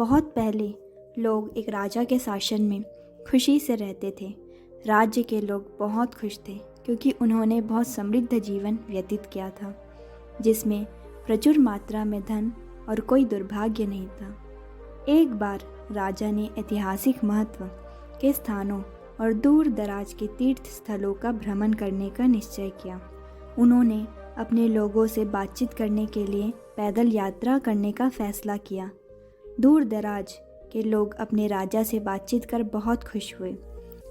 बहुत पहले लोग एक राजा के शासन में खुशी से रहते थे। राज्य के लोग बहुत खुश थे क्योंकि उन्होंने बहुत समृद्ध जीवन व्यतीत किया था, जिसमें प्रचुर मात्रा में धन और कोई दुर्भाग्य नहीं था। एक बार राजा ने ऐतिहासिक महत्व के स्थानों और दूर दराज के तीर्थ स्थलों का भ्रमण करने का निश्चय किया। उन्होंने अपने लोगों से बातचीत करने के लिए पैदल यात्रा करने का फैसला किया। दूर दराज के लोग अपने राजा से बातचीत कर बहुत खुश हुए।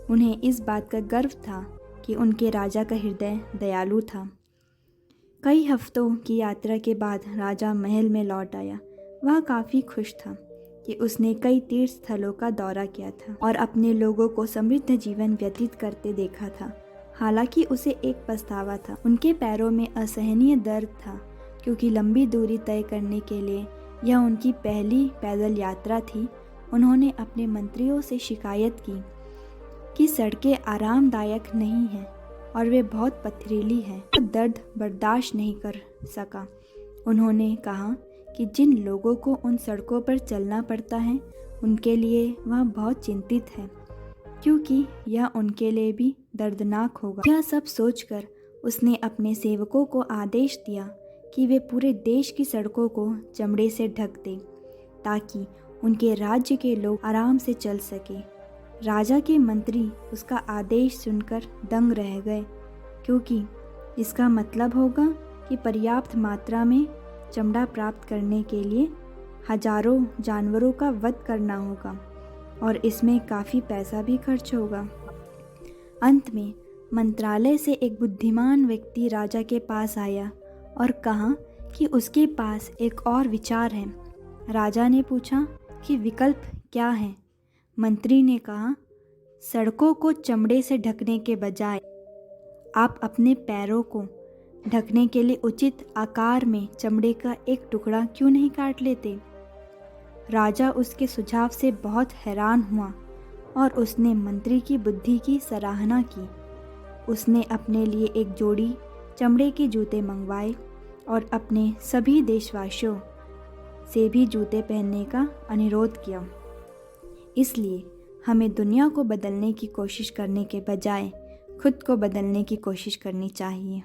उन्हें इस बात का गर्व था कि उनके राजा का हृदय दयालु था। कई हफ्तों की यात्रा के बाद राजा महल में लौट आया। वह काफ़ी खुश था कि उसने कई तीर्थ स्थलों का दौरा किया था और अपने लोगों को समृद्ध जीवन व्यतीत करते देखा था। हालांकि उसे एक पछतावा था। उनके पैरों में असहनीय दर्द था क्योंकि लंबी दूरी तय करने के लिए यह उनकी पहली पैदल यात्रा थी। उन्होंने अपने मंत्रियों से शिकायत की कि सड़कें आरामदायक नहीं हैं और वे बहुत पथरीली हैं। वह दर्द बर्दाश्त नहीं कर सका। उन्होंने कहा कि जिन लोगों को उन सड़कों पर चलना पड़ता है उनके लिए वह बहुत चिंतित है, क्योंकि यह उनके लिए भी दर्दनाक होगा। यह सब सोचकर उसने अपने सेवकों को आदेश दिया कि वे पूरे देश की सड़कों को चमड़े से ढक दें ताकि उनके राज्य के लोग आराम से चल सके। राजा के मंत्री उसका आदेश सुनकर दंग रह गए, क्योंकि इसका मतलब होगा कि पर्याप्त मात्रा में चमड़ा प्राप्त करने के लिए हजारों जानवरों का वध करना होगा और इसमें काफ़ी पैसा भी खर्च होगा। अंत में मंत्रालय से एक बुद्धिमान व्यक्ति राजा के पास आया और कहा कि उसके पास एक और विचार है। राजा ने पूछा कि विकल्प क्या है। मंत्री ने कहा, सड़कों को चमड़े से ढकने के बजाय आप अपने पैरों को ढकने के लिए उचित आकार में चमड़े का एक टुकड़ा क्यों नहीं काट लेते। राजा उसके सुझाव से बहुत हैरान हुआ और उसने मंत्री की बुद्धि की सराहना की। उसने अपने लिए एक जोड़ी चमड़े के जूते मंगवाए और अपने सभी देशवासियों से भी जूते पहनने का अनुरोध किया। इसलिए हमें दुनिया को बदलने की कोशिश करने के बजाय खुद को बदलने की कोशिश करनी चाहिए।